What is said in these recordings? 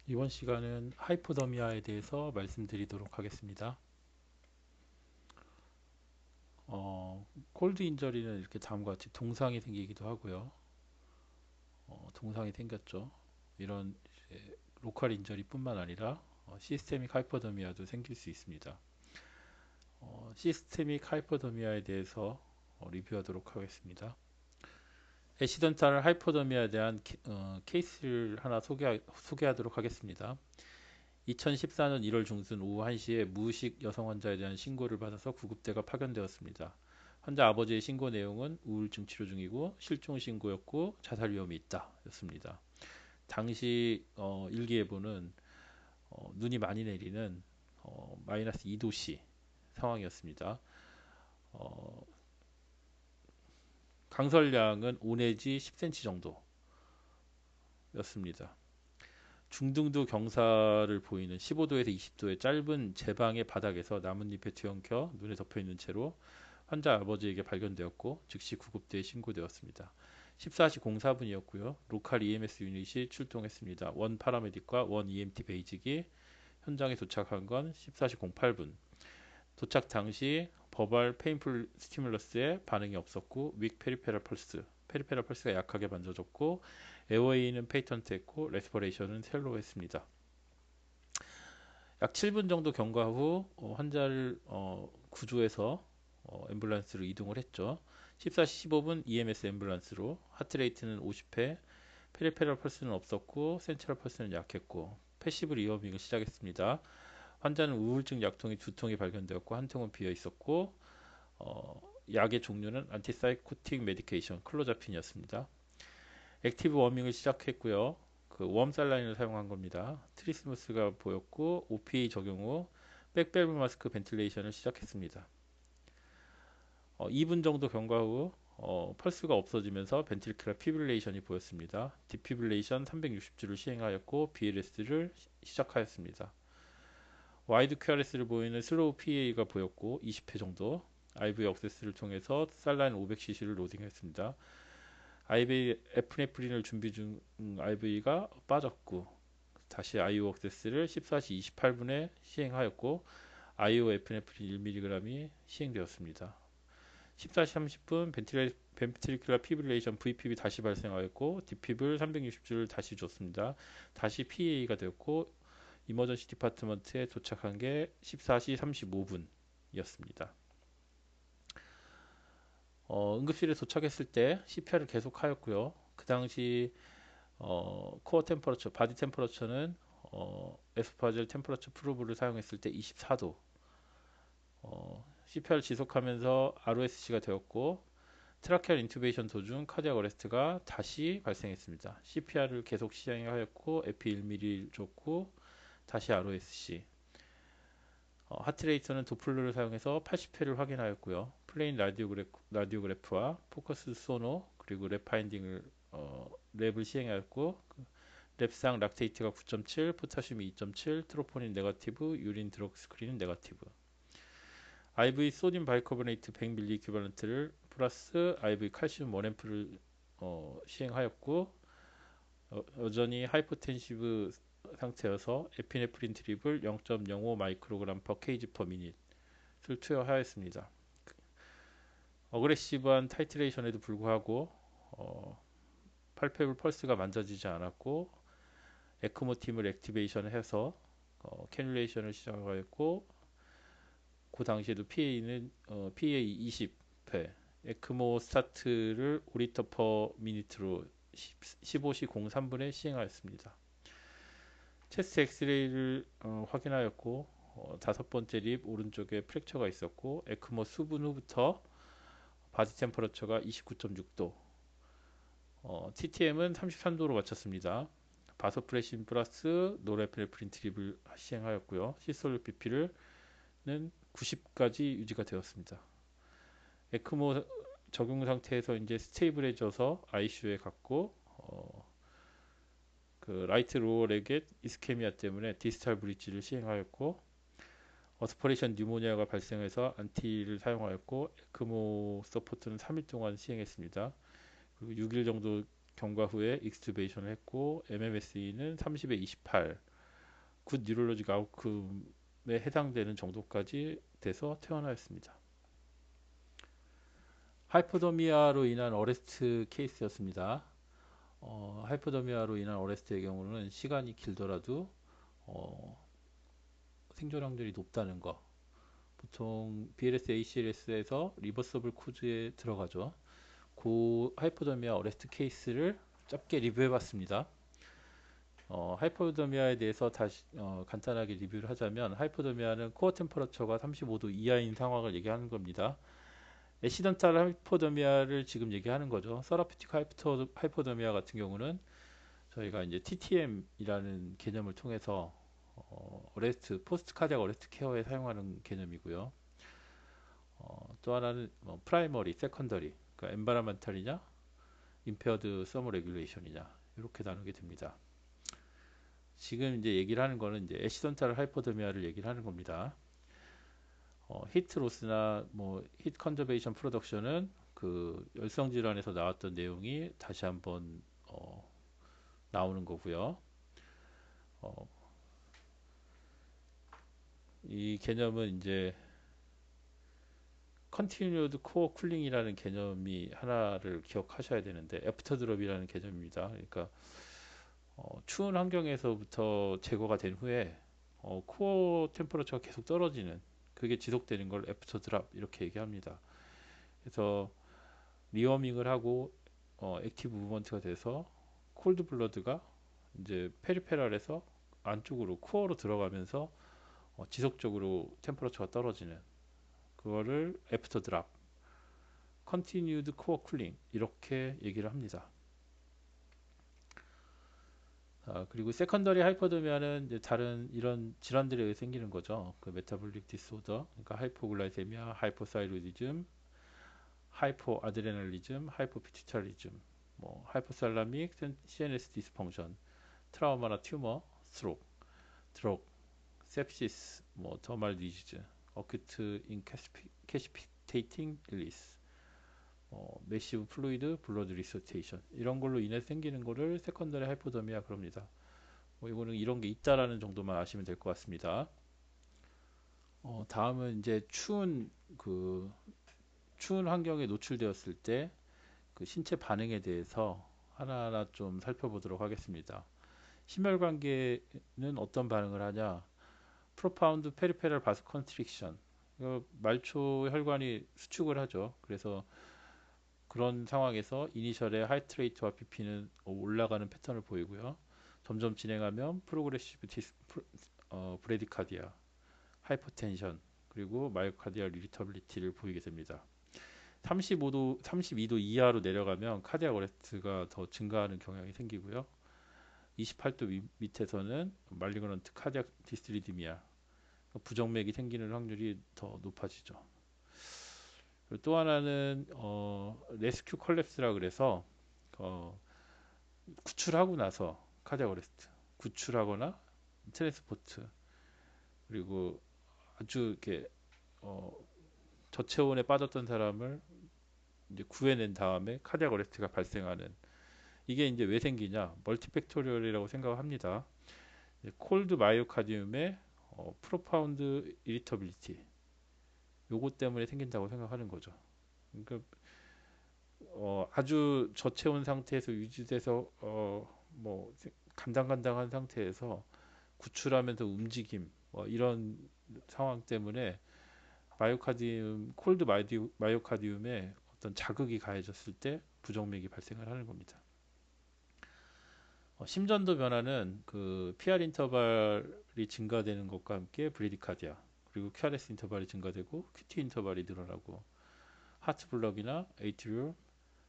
이번 시간은 하이포더미아에 대해서 말씀드리도록 하겠습니다. 콜드 인저리는 이렇게 다음과 같이 동상이 생기기도 하고요. 동상이 생겼죠. 이런 이제 로컬 인저리뿐만 아니라 시스테믹 하이포더미아도 생길 수 있습니다. 시스테믹 하이포더미아에 대해서 리뷰하도록 하겠습니다. 애시던탈 하이포더미아에 대한 케이스를 하나 소개하도록 하겠습니다. 2014년 1월 중순 오후 1시에 무의식 여성 환자에 대한 신고를 받아서 구급대가 파견되었습니다. 환자 아버지의 신고 내용은 우울증 치료 중이고 실종 신고였고 자살 위험이 있다 였습니다. 당시 일기예보는 눈이 많이 내리는 마이너스 2도씨 상황이었습니다. 어, 강설량은 5 내지 10cm 정도였습니다. 중등도 경사를 보이는 15도에서 20도의 짧은 제방의 바닥에서 나뭇잎에 뒤엉켜 눈에 덮여있는 채로 환자 아버지에게 발견되었고 즉시 구급대에 신고되었습니다. 14시 04분이었고요. 로컬 EMS 유닛이 출동했습니다. 원 파라메딕과 원 EMT 베이직이 현장에 도착한 건 14시 08분. 도착 당시 버발 페인풀 스티뮬러스에 반응이 없었고 윅 페리페럴 펄스가 약하게 만져졌고 에어웨이는 페이턴트했고 레스퍼레이션은 셀로했습니다. 약 7분 정도 경과 후 환자를 구조해서 앰뷸런스로 이동을 했죠. 14시 15분 EMS 앰뷸런스로 하트레이트는 50회, 페리페럴 펄스는 없었고 센트럴 펄스는 약했고 패시브 리어밍을 시작했습니다. 환자는 우울증 약통이 두 통이 발견되었고 한 통은 비어 있었고 어, 약의 종류는 안티사이코틱 메디케이션 클로자핀이었습니다. 액티브 워밍을 시작했고요. 그 웜살라인을 사용한 겁니다. 트리스무스가 보였고 OPA 적용 후 백밸브 마스크 벤틸레이션을 시작했습니다. 2분 정도 경과 후 펄스가 없어지면서 벤트리큘러 피브릴레이션이 보였습니다. 디피브릴레이션 360주를 시행하였고 BLS를 시작하였습니다. 와이드 QRS를 보이는 슬로우 PA가 보였고 20회 정도 IV 억세스를 통해서 살라인 500cc를 로딩했습니다. IV 에프네프린을 준비 중 IV가 빠졌고 다시 IO 억세스를 14시 28분에 시행하였고 IO 에프네프린 1mg이 시행되었습니다. 14시 30분 벤트리큘러 피브릴레이션 VPB 다시 발생하였고 디피블 360주를 다시 줬습니다. 다시 PA가 되었고 이머전시 디파트먼트에 도착한 게 14시 35분이었습니다. 응급실에 도착했을 때 CPR을 계속하였고요. 그 당시 코어 템퍼러처, 바디 템퍼러처는 에스파젤 템퍼러처 프로브를 사용했을 때 24도. CPR 지속하면서 ROSC가 되었고 트라케알 인투베이션 도중 카디악 어레스트가 다시 발생했습니다. CPR을 계속 시행하였고 에피 1mm를 줬고 다시 ROSC. 하트레이터는 도플러를 사용해서 80회를 확인하였고요. 플레인 라디오그래프와 포커스 소노 그리고 랩 파인딩을 랩을 시행하였고 랩상 락테이트가 9.7, 포타슘이 2.7, 트로포닌 네거티브, 유린 드럭 스크린은 네거티브. IV 소듐 바이커보네이트 100ml 이퀴벌런트를 플러스 IV 칼슘 1앰프를 시행하였고 여전히 하이포텐시브 상태여서 에피네프린 드립을 0.05 마이크로그램 퍼 케이지 퍼 미닛을 투여하였습니다. 어그레시브한 타이트레이션에도 불구하고 팔페블 펄스가 만져지지 않았고 에크모 팀을 액티베이션해서 캐뉼레이션을 시작하였고 그 당시에도 PA는 PA 20회 에크모 스타트를 5리터 퍼 미니트로 15시 03분에 시행하였습니다. 체스트 엑스레이를 확인하였고 다섯 번째 립 오른쪽에 프랙처가 있었고 에크모 수분 후부터 바디 템퍼러처가 29.6도 TTM은 33도로 맞췄습니다. 바소프레신 플러스 노르에피네프린 트립을 시행하였고요. 시솔 BP는 90까지 유지가 되었습니다. 에크모 적용 상태에서 이제 스테이블해져서 ICU에 갔고 그 라이트 로어 레겟 이스케미아 때문에 디스탈 브릿지를 시행하였고 어스퍼레이션 뉴모니아가 발생해서 안티를 사용하였고 에크모 서포트는 3일 동안 시행했습니다. 그리고 6일 정도 경과 후에 익스튜베이션을 했고 MMSE는 30에 28 굿 뉴럴로직 아웃컴에 해당되는 정도까지 돼서 퇴원하였습니다. 하이포더미아로 인한 어레스트 케이스였습니다. 하이포더미아로 인한 어레스트의 경우는 시간이 길더라도 어, 생존 확률이 높다는 거. 보통 BLS, ACLS에서 리버서블 코즈에 들어가죠. 그 하이포더미아 어레스트 케이스를 짧게 리뷰해봤습니다. 하이포더미아에 대해서 다시 간단하게 리뷰를 하자면 하이포더미아는 코어 템퍼러처가 35도 이하인 상황을 얘기하는 겁니다. 애시던탈 하이포더미아를 지금 얘기하는 거죠. 서라피틱 하이포더미아 같은 경우는 저희가 이제 TTM이라는 개념을 통해서 어레스트, 포스트 카디악 어레스트 케어에 사용하는 개념이고요. 또 하나는 프라이머리, 세컨더리, 그러니까 엔바라멘탈이냐, 임페어드 서머 레귤레이션이냐 이렇게 나누게 됩니다. 지금 이제 얘기를 하는 거는 이제 애시던탈 하이포더미아를 얘기를 하는 겁니다. 히트 로스나 히트 컨저베이션 프로덕션은 그 열성 질환에서 나왔던 내용이 다시 한번 나오는 거고요. 어, 이 개념은 이제 컨티뉴드 코어 쿨링이라는 개념이 하나를 기억하셔야 되는데 애프터 드롭이라는 개념입니다. 그러니까 추운 환경에서부터 제거가 된 후에 코어 템퍼러처가 계속 떨어지는 그게 지속되는 걸 애프터 드랍 이렇게 얘기합니다. 그래서 리워밍을 하고 액티브 무브먼트가 돼서 콜드 블러드가 이제 페리페랄에서 안쪽으로 코어로 들어가면서 지속적으로 템퍼러처가 떨어지는 그거를 애프터 드랍, 컨티뉴드 코어 쿨링 이렇게 얘기를 합니다. 그리고 세컨더리 하이퍼더미아는 이제 다른 이런 질환들에 의해 생기는 거죠. 그 메타볼릭 디스오더, 그러니까 하이포글라이세미아, 하이포사이로디즘, 하이포아드레날리즘, 하이포피튜타리즘, 하이포살라믹 CNS 디스펑션, 트라우마나 튜머, 스트로크, 드럭, sepsis, 더말 디지즈, 어큐트 인캐시피테이팅 일리스, 매시브 플루이드 블러드 리소테이션 이런 걸로 인해 생기는 거를 세컨더리 하이포더미아 그럽니다. 이거는 이런 게 있다라는 정도만 아시면 될 것 같습니다. 다음은 이제 추운 환경에 노출되었을 때 그 신체 반응에 대해서 하나하나 좀 살펴보도록 하겠습니다. 심혈관계는 어떤 반응을 하냐? 프로파운드 페리페럴 바스 컨스트릭션. 말초 혈관이 수축을 하죠. 그래서 그런 상황에서 이니셜의 하이트 레이트와 PP는 올라가는 패턴을 보이고요. 점점 진행하면 프로그레시브 브레디카디아, 하이퍼텐션, 그리고 마이오카디알 이리터빌리티를 보이게 됩니다. 32도 이하로 내려가면 카디악 어레스트가 더 증가하는 경향이 생기고요. 28도 밑에서는 말리그넌트 카디악 디스리디미아, 부정맥이 생기는 확률이 더 높아지죠. 또 하나는 레스큐 컬랩스라 그래서 어, 구출하고 나서 카디악 어레스트, 구출하거나 트랜스포트, 그리고 아주 이렇게 어, 저체온에 빠졌던 사람을 이제 구해낸 다음에 카디악 어레스트가 발생하는 이게 이제 왜 생기냐? 멀티팩토리얼이라고 생각을 합니다. 콜드 마이오카디움의 프로파운드 이리터빌리티 요것 때문에 생긴다고 생각하는 거죠. 그러니까 아주 저체온 상태에서 유지돼서 간당간당한 상태에서 구출하면서 움직임 이런 상황 때문에 콜드 마이오카디움에 어떤 자극이 가해졌을 때 부정맥이 발생을 하는 겁니다. 심전도 변화는 그 PR 인터벌이 증가되는 것과 함께 브리디카디아 그리고 QRS 인터벌이 증가되고 QT 인터벌이 늘어나고 하트 블럭이나 에이트리얼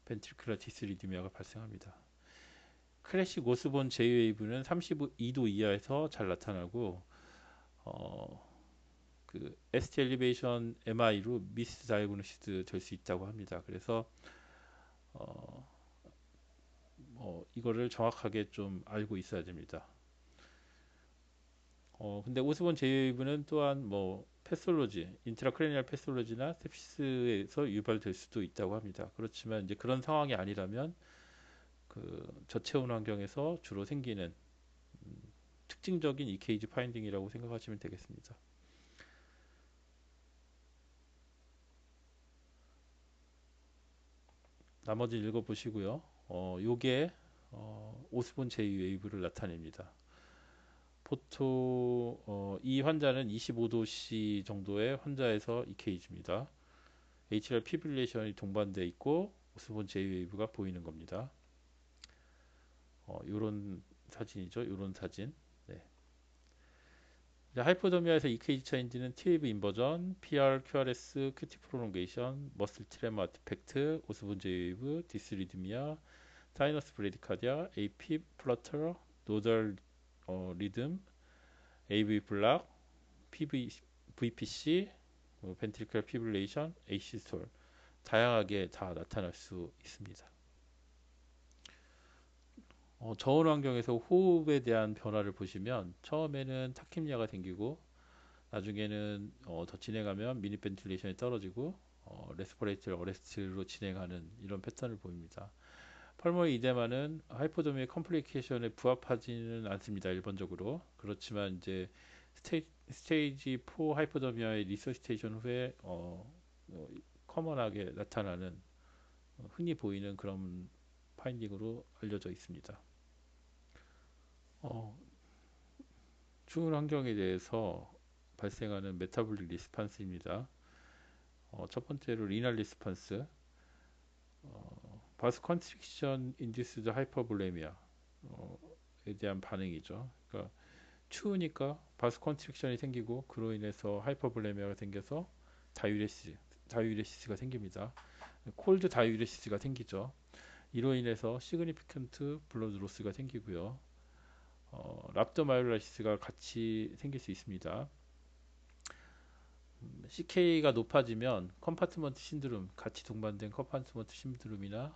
벤트리큘러 디스리드미아가 발생합니다. 클래식 오스본 J웨이브는 32도 이하에서 잘 나타나고 그 ST 엘리베이션 MI로 미스 다이그노시스 될 수 있다고 합니다. 그래서 이거를 정확하게 좀 알고 있어야 됩니다. 근데 오스본 제이브는 또한 패솔로지, 인트라크레니얼 패솔로지나 sepsis에서 유발될 수도 있다고 합니다. 그렇지만 이제 그런 상황이 아니라면 그 저체온 환경에서 주로 생기는 특징적인 EKG 파인딩이라고 생각하시면 되겠습니다. 나머지 읽어보시고요. 요게 오스본 제이 웨이브를 나타냅니다. 보통 이 환자는 25도씨 정도의 환자에서 EKG입니다. HLR 피브릴레이션이 동반되어 있고 오스본 제이 웨이브가 보이는 겁니다. 요런 사진이죠. 요런 사진. 네. 하이포더미아에서 EKG 체인지는 TAV 인버전, PR, QRS, QT 프롤ongation, 머슬 트레모 아티팩트, 오스본 제이 웨이브, 디스리드미아, 사이너스 브레디카디아, AP, 플러터, 노덜 리듬, AV 블락, VPC, 벤트리클 피브릴레이션, AC스톨 다양하게 다 나타날 수 있습니다. 저온 환경에서 호흡에 대한 변화를 보시면 처음에는 타키미아가 생기고 나중에는 더 진행하면 미니 벤틸레이션이 떨어지고 레스퍼레이터를 어레스트로 진행하는 이런 패턴을 보입니다. 펄모의 이데마는 하이포도미의 컴플리케이션에 부합하지는 않습니다. 일반적으로. 그렇지만 이제 스테이지 4 하이포도미아의 리서시테이션 후에 커먼하게 나타나는 흔히 보이는 그런 파인딩으로 알려져 있습니다. 추운 환경에 대해서 발생하는 메타볼릭 리스판스입니다. 첫 번째로 리날 리스판스, 바스 컨스트릭션 인듀스드 하이퍼볼레미아에 대한 반응이죠. 그러니까 추우니까 바스 컨스트릭션이 생기고 그로 인해서 하이퍼볼레미아가 생겨서 다이유레시스가 생깁니다. 콜드 다이유레시스가 생기죠. 이로 인해서 시그니피컨트 블러드 로스가 생기고요. 랍도마이올라시스가 같이 생길 수 있습니다. CK가 높아지면 컴파트먼트 신드롬, 같이 동반된 컴파트먼트 신드롬이나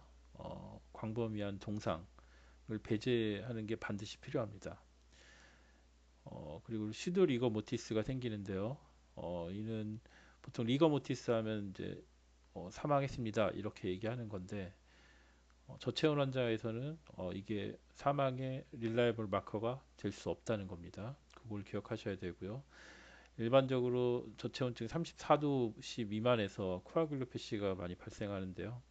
광범위한 동상을 배제하는 게 반드시 필요합니다. 그리고 슈도 리거 모티스가 생기는데요. 이는 보통 리거 모티스 하면 이제 사망했습니다 이렇게 얘기하는 건데 저체온 환자에서는 이게 사망의 릴라이블 마커가 될 수 없다는 겁니다. 그걸 기억하셔야 되고요. 일반적으로 저체온증 34도씨 미만에서 코아귤로패시가 많이 발생하는데요.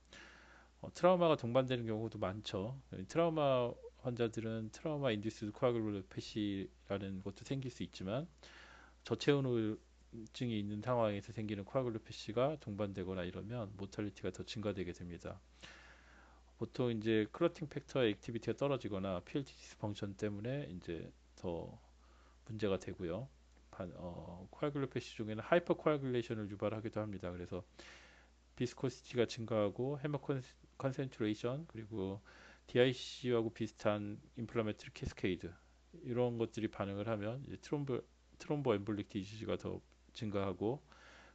트라우마가 동반되는 경우도 많죠. 트라우마 환자들은 트라우마 인듀스드 코아귤로패시라는 것도 생길 수 있지만 저체온증이 있는 상황에서 생기는 코아귤로패시가 동반되거나 이러면 모탈리티가 더 증가되게 됩니다. 보통 이제 클러팅 팩터의 액티비티가 떨어지거나 PLT 디스펑션 때문에 이제 더 문제가 되고요. 코아귤로패시 중에는 하이퍼 코아귤레이션을 유발하기도 합니다. 그래서 비스코시티가 증가하고 해머 컨센트레이션 그리고 DIC하고 비슷한 인플라메트리 캐스케이드 이런 것들이 반응을 하면 이제 트롬보 엠볼릭 디지즈가 더 증가하고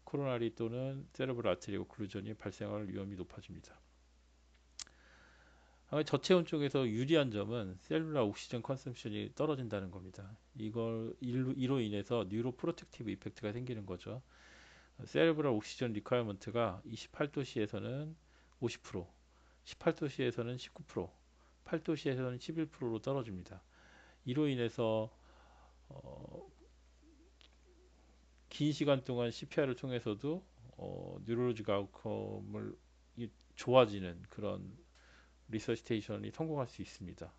코로나리 또는 세레브럴 아테리 오클루전이 발생할 위험이 높아집니다. 저체온 쪽에서 유리한 점은 셀룰라 옥시전 컨섬션이 떨어진다는 겁니다. 이로 인해서 뉴로 프로텍티브 이펙트가 생기는 거죠. 세레브럴 옥시전 리ኳ어먼트가 28도시에서는 50%, 18도시에서는 19%, 8도시에서는 11%로 떨어집니다. 이로 인해서 긴 시간 동안 CPR을 통해서도 뉴로로직 아웃컴을 좋아지는 그런 리서시테이션이 성공할 수 있습니다.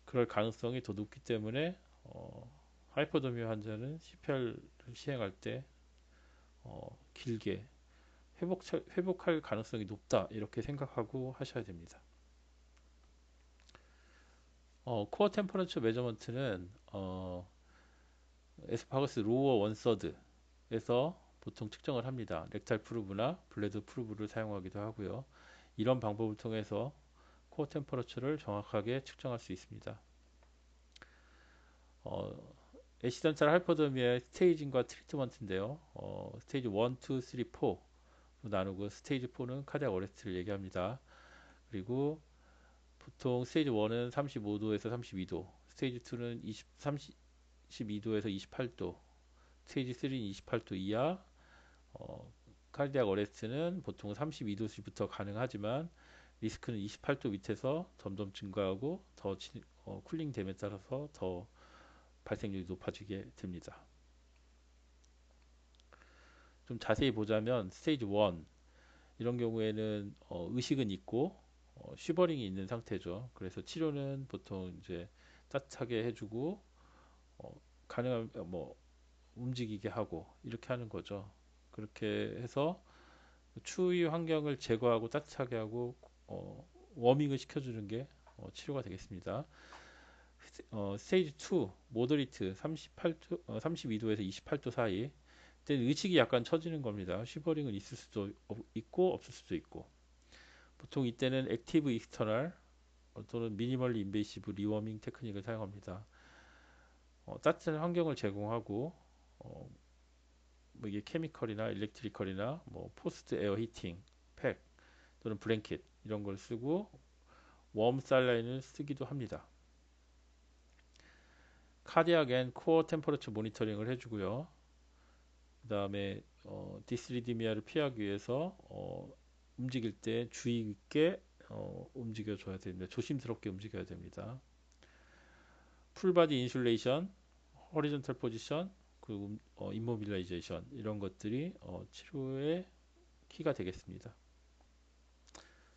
그럴 가능성이 더 높기 때문에 하이퍼도미아 환자는 CPR을 시행할 때 길게 회복할 가능성이 높다 이렇게 생각하고 하셔야 됩니다. 코어 템퍼러처 메저먼트는 에스파거스 로어 원서드에서 보통 측정을 합니다. 렉탈 프루브나 블레드 프루브를 사용하기도 하고요. 이런 방법을 통해서 코어 템퍼러처를 정확하게 측정할 수 있습니다. 애시던탈 하이퍼더미아의 스테이징과 트리트먼트인데요. 스테이지 1, 2, 3, 4로 나누고 스테이지 4는 카디악 어레스트를 얘기합니다. 그리고 보통 스테이지 1은 35도에서 32도, 스테이지 2는 32도에서 28도, 스테이지 3는 28도 이하, 카디악 어레스트는 보통 32도부터 가능하지만 리스크는 28도 밑에서 점점 증가하고 더 쿨링됨에 따라서 더 발생률이 높아지게 됩니다. 좀 자세히 보자면 스테이지 1 이런 경우에는 의식은 있고 쉬버링이 있는 상태죠. 그래서 치료는 보통 이제 따뜻하게 해주고 가능한 뭐 움직이게 하고 이렇게 하는 거죠. 그렇게 해서 추위 환경을 제거하고 따뜻하게 하고 워밍을 시켜주는 게 치료가 되겠습니다. 스테이지 2 모더리트 38도, 32도에서 28도 사이 때는 의식이 약간 처지는 겁니다. 쉬버링은 있을 수도 있고 없을 수도 있고 보통 이때는 액티브 익스터널 또는 미니멀리 인베이시브 리워밍 테크닉을 사용합니다. 따뜻한 환경을 제공하고 뭐 이게 케미컬이나 일렉트리컬이나 뭐 포스트 에어 히팅 팩 또는 블랭킷 이런 걸 쓰고 웜 살라인을 쓰기도 합니다. 카디악 앤 코어 템퍼러처 모니터링을 해주고요. 그 다음에 디스리디미아를 피하기 위해서 움직일 때 주의 있게 움직여줘야 됩니다. 조심스럽게 움직여야 됩니다. 풀바디 인슐레이션, 허리존탈 포지션, 그리고 임모빌라이제이션 이런 것들이 치료의 키가 되겠습니다.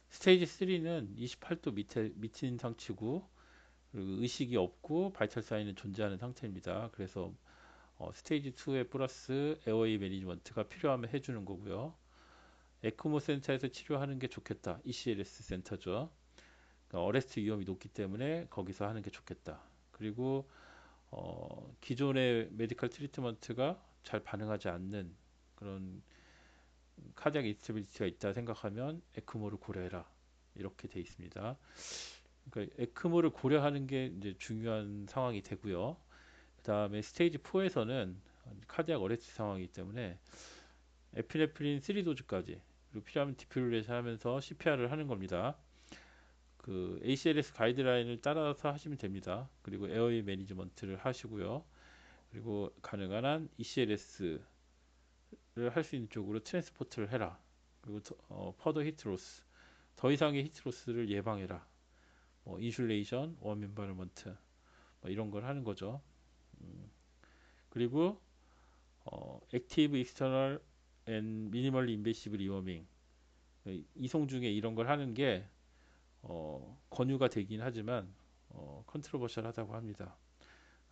스테이지 3는 28도 밑인 상치고 그리고 의식이 없고 바이탈 사인은 존재하는 상태입니다. 그래서 스테이지 2에 플러스 에어웨이 매니지먼트가 필요하면 해주는 거고요. 에크모 센터에서 치료하는 게 좋겠다. ECLS 센터죠. 그러니까 어레스트 위험이 높기 때문에 거기서 하는 게 좋겠다. 그리고 기존의 메디컬 트리트먼트가 잘 반응하지 않는 그런 카디악 인스테빌리티가 있다 생각하면 에크모를 고려해라. 이렇게 돼 있습니다. 그러니까 에크모를 고려하는 게 이제 중요한 상황이 되고요. 그 다음에 스테이지 4에서는 카디악 어레스트 상황이기 때문에 에피네프린 3도즈까지 그리고 필요하면 디필레이션 하면서 CPR을 하는 겁니다. 그 ACLS 가이드라인을 따라서 하시면 됩니다. 그리고 에어웨이 매니지먼트를 하시고요. 그리고 가능한 한 ECLS를 할 수 있는 쪽으로 트랜스포트를 해라. 그리고 퍼더 히트로스 더 이상의 히트로스를 예방해라. 인슐레이션, 웜 엔바이러먼트 이런 걸 하는 거죠. 그리고 액티브 익스터널 앤 미니멀리 인베시브 리워밍 이송 중에 이런 걸 하는 게 권유가 되긴 하지만 컨트로버셜하다고 합니다.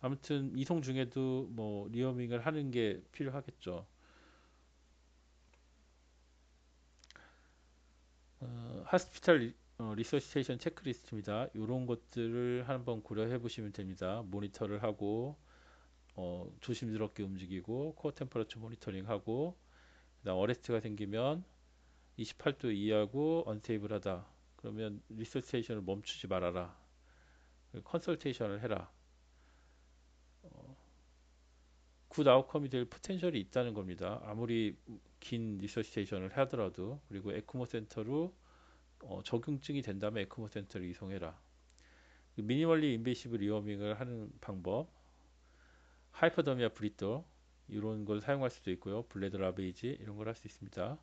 아무튼 이송 중에도 뭐 리워밍을 하는 게 필요하겠죠. 하스피탈 리서시테이션 체크리스트입니다. 이런 것들을 한번 고려해 보시면 됩니다. 모니터를 하고 조심스럽게 움직이고 코어 템퍼러처 모니터링 하고 그다음 어레스트가 생기면 28도 이하고 언세이블하다. 그러면 리서시테이션을 멈추지 말아라. 컨설테이션을 해라. 굿 아웃컴이 될 포텐셜이 있다는 겁니다. 아무리 긴 리서시테이션을 하더라도 그리고 에크모 센터로 적응증이 된다면 에크모 센터로 이송해라. 미니멀리 인베이시브 리워밍을 하는 방법 하이퍼더미아 브리또 이런 걸 사용할 수도 있고요. 블레드 라베이지 이런 걸 할 수 있습니다.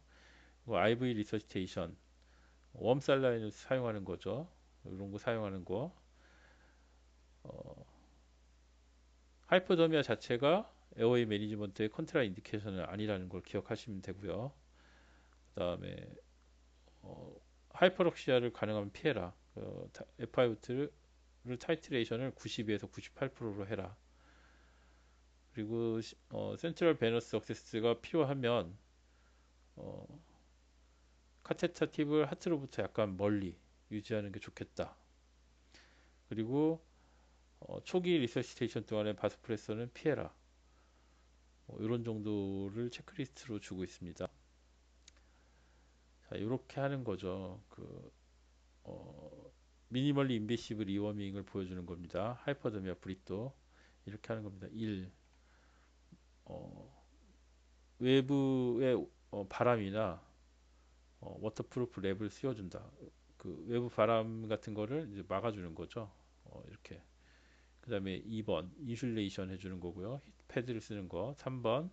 그리고 IV 리서시테이션 웜 살라인을 사용하는 거죠. 이런 거 사용하는 거 하이퍼더미아 자체가 에어웨이 매니지먼트의 컨트라 인디케이션은 아니라는 걸 기억하시면 되고요. 그 다음에 하이퍼럭시아를 가능하면 피해라. F5를 타이트레이션을 92에서 98%로 해라. 그리고 센트럴 베너스 억세스가 필요하면 카테터 팁을 하트로부터 약간 멀리 유지하는 게 좋겠다. 그리고 초기 리서시테이션 동안의 바스프레서는 피해라. 이런 정도를 체크리스트로 주고 있습니다. 자, 이렇게 하는 거죠. 미니멀리 인베시브 리워밍을 보여주는 겁니다. 하이퍼더미아 브리또 이렇게 하는 겁니다. 1. 외부의 바람이나 워터프루프 랩을 씌워준다. 그 외부 바람 같은 거를 이제 막아주는 거죠. 이렇게. 그 다음에 2번 인슐레이션 해주는 거고요. 패드를 쓰는 거. 3번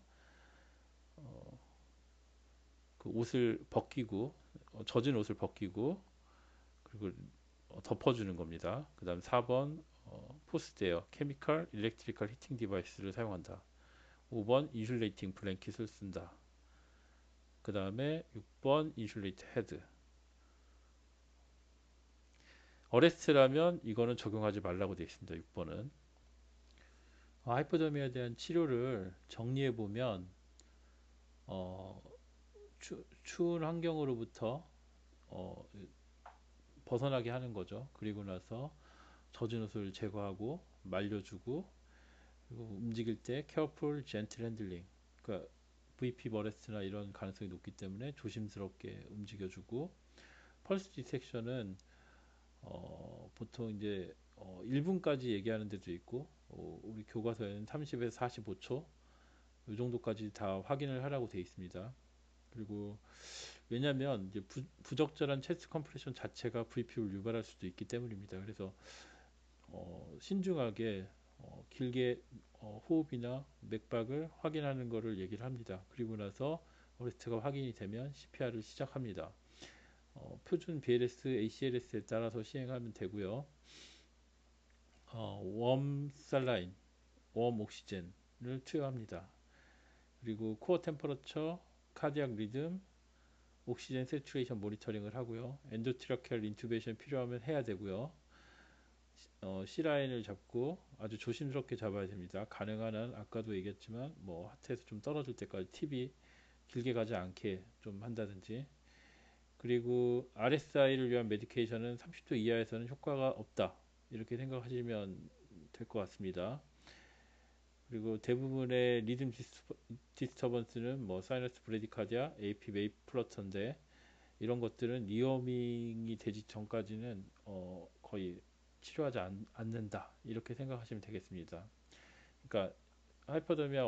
그 옷을 벗기고 젖은 옷을 벗기고 그리고 덮어주는 겁니다. 그 다음 4번 포스드에어, 케미컬, 일렉트리컬 히팅 디바이스를 사용한다. 5번 인슐레이팅 블랭킷을 쓴다. 그 다음에 6번 인슐레이트 헤드. 어레스트라면 이거는 적용하지 말라고 되어 있습니다. 6번은. 하이포더미아에 대한 치료를 정리해 보면 어, 추운 환경으로부터 어, 벗어나게 하는 거죠. 그리고 나서 젖은 옷을 제거하고 말려주고, 그리고 움직일 때 careful, gentle handling. 그러니까 VP 버레스트나 이런 가능성이 높기 때문에 조심스럽게 움직여주고, 펄스 디텍션은 보통 이제 1분까지 얘기하는 데도 있고, 우리 교과서에는 30에서 45초 이 정도까지 다 확인을 하라고 되어 있습니다. 그리고 왜냐하면 이제 부적절한 체스트 컴프레션 자체가 VP를 유발할 수도 있기 때문입니다. 그래서 신중하게 길게 호흡이나 맥박을 확인하는 것을 얘기를 합니다. 그리고 나서 어레스트가 확인이 되면 CPR을 시작합니다. 표준 BLS, ACLS에 따라서 시행하면 되고요. 웜 살라인, 웜 옥시젠을 투여합니다. 그리고 코어 템퍼러처, 카디악 리듬, 옥시젠 세츄레이션 모니터링을 하고요. 엔도트라케얼 인투베이션 필요하면 해야 되고요. C라인을 잡고 아주 조심스럽게 잡아야 됩니다. 가능한 한 아까도 얘기했지만 뭐 하트에서 좀 떨어질 때까지 팁이 길게 가지 않게 좀 한다든지. 그리고 RSI를 위한 메디케이션은 30도 이하에서는 효과가 없다, 이렇게 생각하시면 될 것 같습니다. 그리고 대부분의 리듬 디스터번스는 뭐 사이너스 브레디카디아, AP 웨이브 플러터인데, 이런 것들은 리워밍이 되기 전까지는 거의 치료하지 않는다, 이렇게 생각하시면 되겠습니다. 그러니까 하이퍼더미아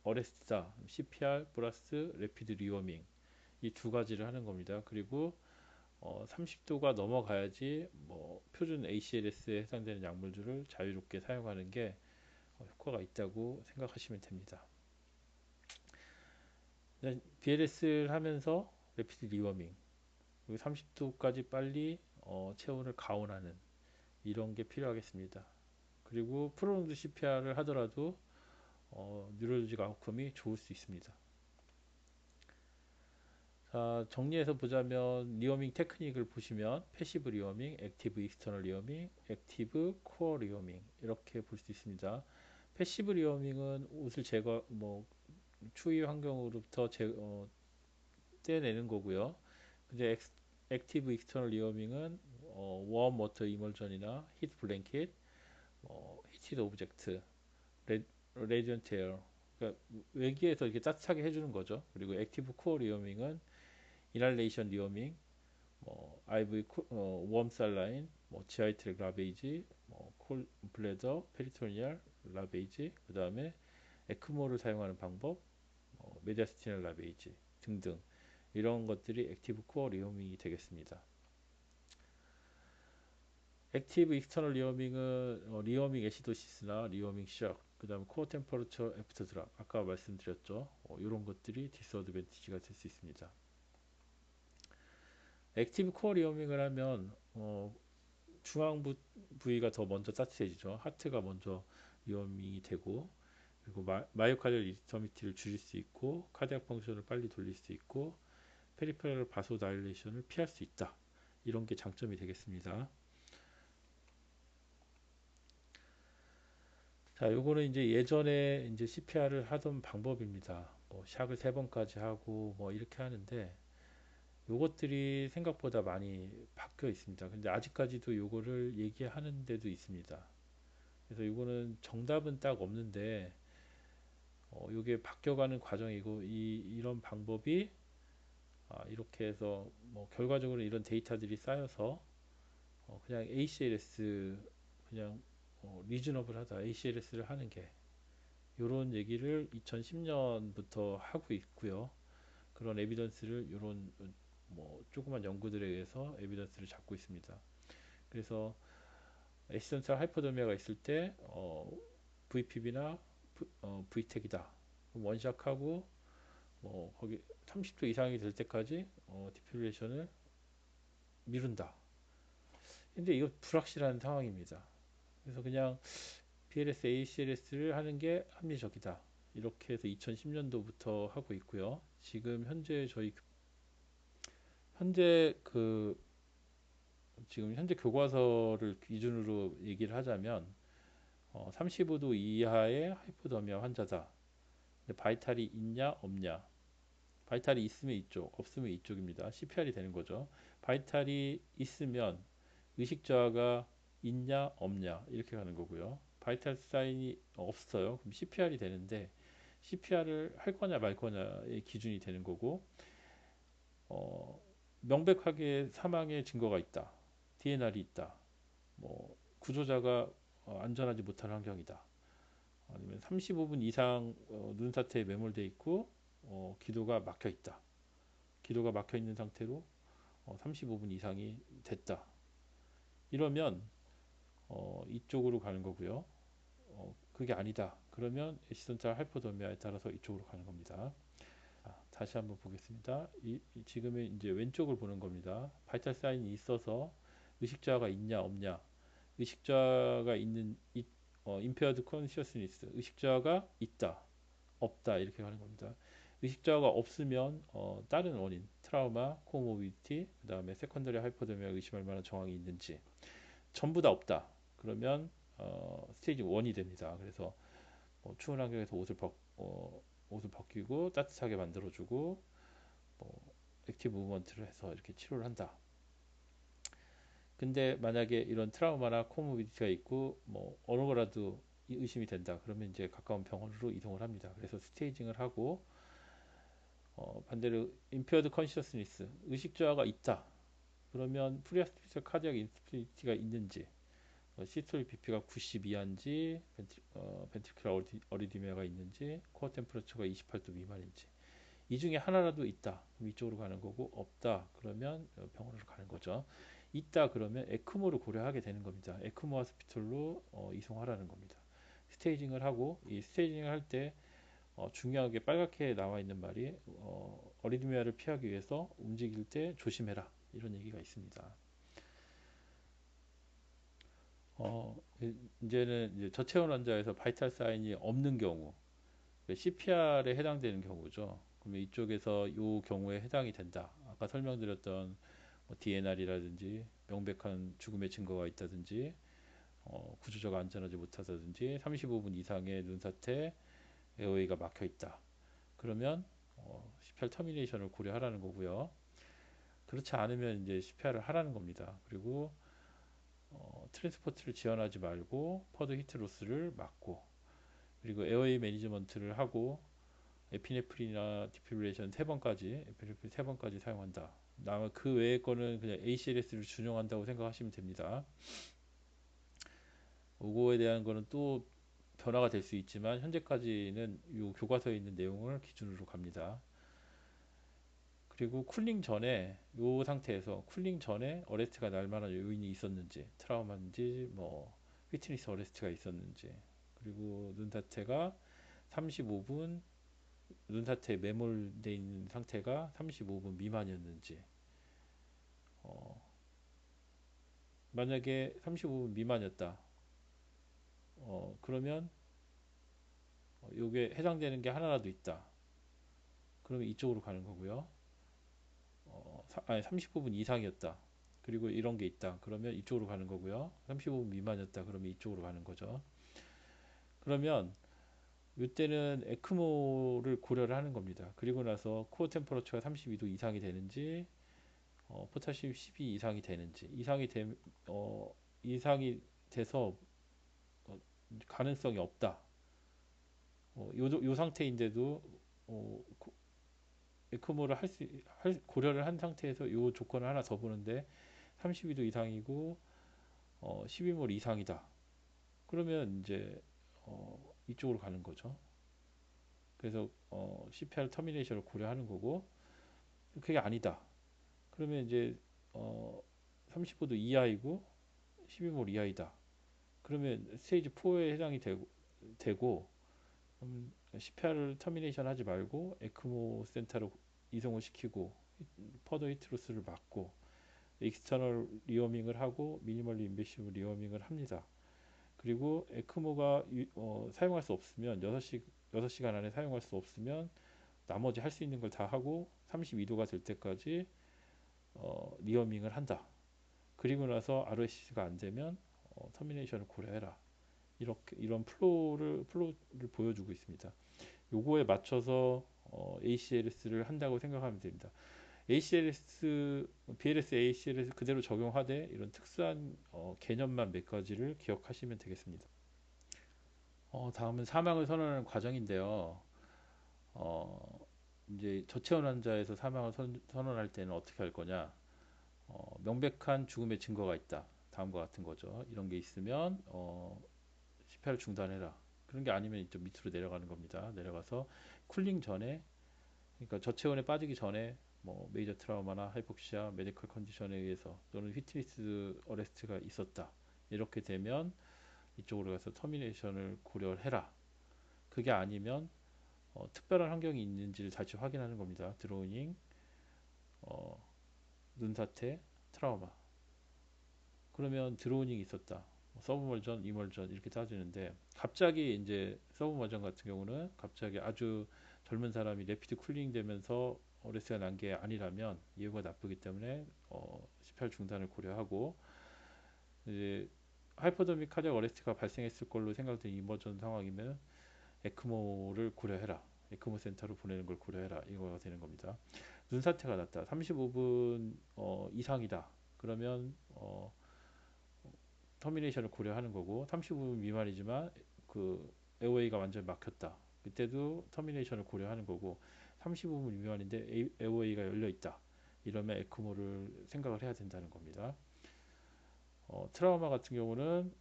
어레스트다, CPR 플러스 레피드 리워밍, 이 두 가지를 하는 겁니다. 그리고 30도가 넘어가야지 뭐 표준 ACLS에 해당되는 약물들을 자유롭게 사용하는 게 효과가 있다고 생각하시면 됩니다. BLS를 하면서 레피드 리워밍, 그리고 30도까지 빨리 체온을 가온하는 이런 게 필요하겠습니다. 그리고 프로롱드 CPR을 하더라도 뉴럴로직 아웃컴이 좋을 수 있습니다. 자, 정리해서 보자면 리워밍 테크닉을 보시면 패시브 리워밍, 액티브 익스터널 리워밍, 액티브 코어 리워밍, 이렇게 볼 수 있습니다. 패시브 리워밍은 옷을 제거, 추위 환경으로부터 떼내는 거고요. 근데 액티브 익스터널 리워밍은 웜 워터 이멀전이나 히트 블랭킷, 히티드 오브젝트, 레디언트 에어, 그러니까 외기에서 이렇게 따뜻하게 해주는 거죠. 그리고 액티브 코어 리워밍은 이날레이션 리워밍, IV 웜 살라인, GI 트랙 라베이지, 콜 블레더, 페리토니얼 라베이지, 그 다음에 에크모를 사용하는 방법, 메디아스티널 라베이지 등등, 이런 것들이 액티브 코어 리워밍이 되겠습니다. 액티브 익스터널 리워밍은 리워밍 애시도시스나 리워밍 샥, 그 다음에 코어 템퍼러처 애프터 드랍, 아까 말씀드렸죠. 이런 것들이 디스어드밴티지가 될 수 있습니다. 액티브 코어 리워밍을 하면 중앙부 부위가 더 먼저 따뜻해지죠. 하트가 먼저 리워밍이 되고, 그리고 마이오카디얼 인터미티를 줄일 수 있고, 카디악 펑션을 빨리 돌릴 수 있고, 페리페럴 바소 다일레이션을 피할 수 있다, 이런 게 장점이 되겠습니다. 자, 요거는 이제 예전에 이제 CPR을 하던 방법입니다. 샥을 3번까지 하고 이렇게 하는데, 요것들이 생각보다 많이 바뀌어 있습니다. 근데 아직까지도 요거를 얘기하는 데도 있습니다. 그래서 요거는 정답은 딱 없는데, 요게 바뀌어가는 과정이고, 이런 방법이 이렇게 해서 결과적으로 이런 데이터들이 쌓여서 그냥 ACLS, 그냥 리즈너블하다, ACLS를 하는 게, 요런 얘기를 2010년부터 하고 있고요. 그런 에비던스를, 요런 조그만 연구들에 의해서 에비던스를 잡고 있습니다. 그래서 에시던셜 하이퍼더미아가 있을 때 VPB나 VTEC이다, 원샥하고 거기 30도 이상이 될 때까지 디필레이션을 미룬다. 근데 이거 불확실한 상황입니다. 그래서 그냥 BLS, ACLS를 하는 게 합리적이다. 이렇게 해서 2010년도부터 하고 있고요. 현재 그 지금 현재 교과서를 기준으로 얘기를 하자면 35도 이하의 하이포더미아 환자다. 근데 바이탈이 있냐 없냐? 바이탈이 있으면 이쪽, 없으면 이쪽입니다. CPR이 되는 거죠. 바이탈이 있으면 의식 저하가 있냐 없냐 이렇게 가는 거고요. 바이탈 사인이 없어요. 그럼 CPR이 되는데 CPR을 할 거냐 말 거냐의 기준이 되는 거고 어, 명백하게 사망의 증거가 있다. DNR이 있다. 뭐 구조자가 안전하지 못한 환경이다. 아니면 35분 이상 눈사태에 매몰돼 있고 기도가 막혀 있다. 기도가 막혀 있는 상태로 35분 이상이 됐다. 이러면 이쪽으로 가는 거고요. 그게 아니다. 그러면 에시선탈 하이포더미아에 따라서 이쪽으로 가는 겁니다. 자, 다시 한번 보겠습니다. 지금은 이제 왼쪽을 보는 겁니다. 바이탈 사인이 있어서 의식저하가 있냐 없냐. 의식저하가 있는 impaired consciousness. 의식저하가 있다. 없다. 이렇게 가는 겁니다. 의식저하가 없으면 다른 원인, 트라우마, 코모비디티, 그 다음에 세컨더리 하이포더미아 의심할 만한 정황이 있는지 전부 다 없다. 그러면 스테이지 1이 됩니다. 그래서 추운 환경에서 옷을 벗기고 따뜻하게 만들어주고 액티브 무브먼트를 해서 이렇게 치료를 한다. 근데 만약에 이런 트라우마나 코모비디티가 있고 어느 거라도 의심이 된다. 그러면 이제 가까운 병원으로 이동을 합니다. 그래서 스테이징을 하고 반대로 impaired consciousness 의식 저하가 있다. 그러면 프리아스피셜 카디악 인스피니티가 있는지 시스톨 BP가 90 이하인지 벤트리큘러 어리디미아가 있는지 코어 템퍼러처가 28도 미만인지 이 중에 하나라도 있다. 그럼 이쪽으로 가는 거고 없다. 그러면 병원으로 가는 거죠. 있다 그러면 에크모를 고려하게 되는 겁니다. 에크모 하스피털로 이송하라는 겁니다. 스테이징을 하고 이 스테이징을 할 때 중요하게 빨갛게 나와 있는 말이 어리드미아를 피하기 위해서 움직일 때 조심해라 이런 얘기가 있습니다. 이제는 이제 저체온 환자에서 바이탈 사인이 없는 경우 CPR에 해당되는 경우죠. 그러면 이쪽에서 이 경우에 해당이 된다. 아까 설명드렸던 DNR이라든지 명백한 죽음의 증거가 있다든지 구조자가 안전하지 못하다든지 35분 이상의 눈사태 에어웨이가 막혀 있다. 그러면 CPR 터미네이션을 고려하라는 거고요. 그렇지 않으면 이제 CPR을 하라는 겁니다. 그리고 트랜스포트를 지원하지 말고 퍼드 히트 로스를 막고 그리고 에어웨이 매니지먼트를 하고 에피네프린이나 디피브레이션 3번까지 에피네프린 3번까지 사용한다. 나머지 그 외의 거는 그냥 ACLS를 준용한다고 생각하시면 됩니다. 요거에 대한 거는 또 변화가 될 수 있지만 현재까지는 이 교과서에 있는 내용을 기준으로 갑니다. 그리고 이 상태에서 쿨링 전에 어레스트가 날 만한 요인이 있었는지 트라우마인지 휘트니스 어레스트가 있었는지 그리고 눈사태가 35분 눈사태에 매몰되어 있는 상태가 35분 미만이었는지 만약에 35분 미만이었다 그러면 요게 해당되는 게 하나라도 있다 그러면 이쪽으로 가는 거고요 아니 35분 이상이었다 그리고 이런 게 있다 그러면 이쪽으로 가는 거고요 35분 미만이었다 그러면 이쪽으로 가는 거죠 그러면 이때는 에크모를 고려를 하는 겁니다 그리고 나서 코어 템퍼러처가 32도 이상이 되는지 포타시움 12 이상이 되는지 이상이 돼서 가능성이 없다 요 상태인데도 에크모를 고려를 한 상태에서 요 조건을 하나 더 보는데 32도 이상이고 12몰 이상이다. 그러면 이제 이쪽으로 가는 거죠. 그래서 CPR 터미네이션을 고려하는 거고 그게 아니다. 그러면 이제 35도 이하이고 12몰 이하이다. 그러면 스테이지 4에 해당이 되고 CPR을 터미네이션 하지 말고 에크모 센터로 이송을 시키고 퍼더 히트로스를 막고 익스터널 리워밍을 하고 미니멀리 인베시브 리워밍을 합니다. 그리고 에크모가 사용할 수 없으면 6시간 안에 사용할 수 없으면 나머지 할 수 있는 걸 다 하고 32도가 될 때까지 리어밍을 한다. 그리고 나서 ROC가 안 되면 터미네이션을 고려해라. 이런 플로우를 보여주고 있습니다. 요거에 맞춰서 ACLS를 한다고 생각하면 됩니다. ACLS, BLS ACLS 그대로 적용하되 이런 특수한 개념만 몇 가지를 기억하시면 되겠습니다. 다음은 사망을 선언하는 과정인데요. 어, 이제 저체온 환자에서 사망을 선언할 때는 어떻게 할 거냐? 명백한 죽음의 증거가 있다. 다음과 같은 거죠. 이런 게 있으면 CPR 중단해라. 그런 게 아니면 좀 밑으로 내려가는 겁니다. 내려가서 쿨링 전에, 그러니까 저체온에 빠지기 전에 뭐 메이저 트라우마나 하이폭시아, 메디컬 컨디션에 의해서 또는 휘트니스 어레스트가 있었다. 이렇게 되면 이쪽으로 가서 터미네이션을 고려해라. 그게 아니면 특별한 환경이 있는지를 다시 확인하는 겁니다. 드로우닝, 어, 눈사태, 트라우마. 그러면 드로우닝이 있었다. 서브멀전, 이멀전 이렇게 따지는데 갑자기 이제 서브멀전 같은 경우는 갑자기 아주 젊은 사람이 레피드 쿨링 되면서 어레스가 난 게 아니라면 이유가 나쁘기 때문에 CPR 중단을 고려하고 이제 하이퍼더믹 카디악 어레스트가 발생했을 걸로 생각되는 이머전 상황이면 에크모를 고려해라. 에크모 센터로 보내는 걸 고려해라. 이거가 되는 겁니다. 눈사태가 났다. 35분 이상이다. 그러면 터미네이션을 고려하는 거고 35분 미만이지만 그 에어웨이가 완전히 막혔다. 그때도 터미네이션을 고려하는 거고 35분 미만인데 에어웨이가 열려 있다. 이러면 에크모를 생각을 해야 된다는 겁니다. 트라우마 같은 경우는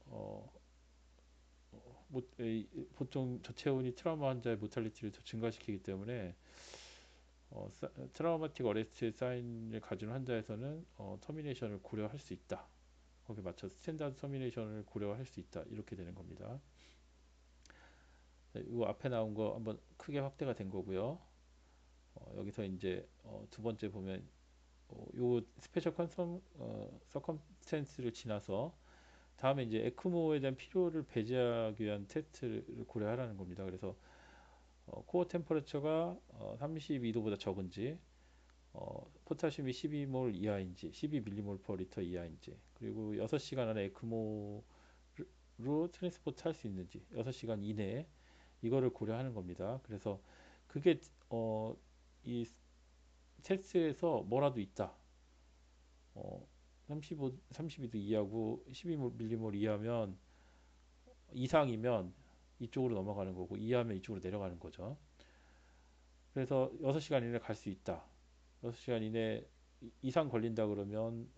보통 저체온이 트라우마 환자의 모탈리티를 더 증가시키기 때문에 트라우마틱 어레스트 사인을 가진 환자에서는 터미네이션을 고려할 수 있다. 거기에 맞춰서 스탠다드 터미네이션을 고려할 수 있다. 이렇게 되는 겁니다. 네, 이 앞에 나온 거 한번 크게 확대가 된 거고요. 여기서 이제 두 번째 보면 요 스페셜 서컴스탠스를 지나서 다음에 이제 에크모에 대한 필요를 배제하기 위한 테스트를 고려하라는 겁니다. 그래서 코어 템퍼레처가 32도보다 적은지 포타슘이 12몰 이하인지 12밀리몰 퍼 리터 이하인지 그리고 6시간 안에 에크모로 트랜스포트 할 수 있는지 6시간 이내에 이거를 고려하는 겁니다. 그래서 그게 이 테스트에서 뭐라도 있다. 32도 이하고 12밀리몰 이하면 이상이면 이쪽으로 넘어가는 거고 이하면 이쪽으로 내려가는 거죠. 그래서 6시간 이내 갈 수 있다. 6시간 이내 이상 걸린다 그러면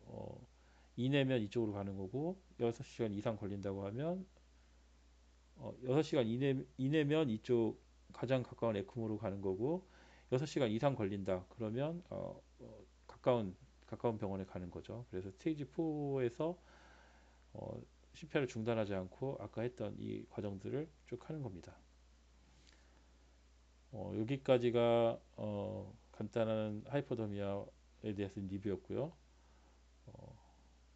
이내면 이쪽으로 가는 거고 6시간 이상 걸린다고 하면 6시간 이내면 이쪽 가장 가까운 에크모로 가는 거고 6시간 이상 걸린다 그러면 가까운 병원에 가는 거죠. 그래서 스테이지 4에서 CPR을 중단하지 않고 아까 했던 이 과정들을 쭉 하는 겁니다. 여기까지가 간단한 하이퍼더미아에 대해서 리뷰였고요.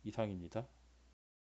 이상입니다.